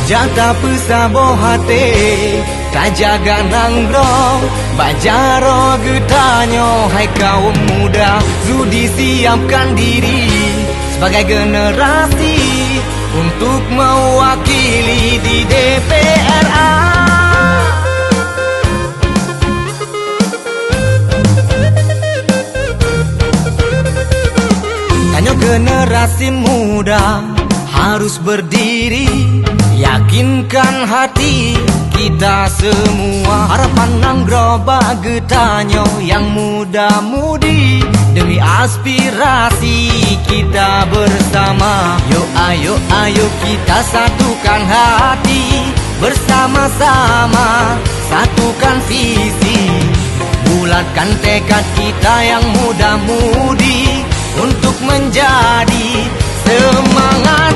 Jata pesabo hati kajaga nangrong bajaro getanyo. Hai kaum muda, sudi siapkan diri sebagai generasi untuk mewakili di DPRA. Tanyo generasi muda harus berdiri, yakinkan hati kita semua. Harapan nanggroba getanyo yang muda-mudi, demi aspirasi kita bersama. Yuk ayo ayo kita satukan hati, bersama-sama satukan visi. Bulatkan tekad kita yang muda-mudi untuk menjadi semangat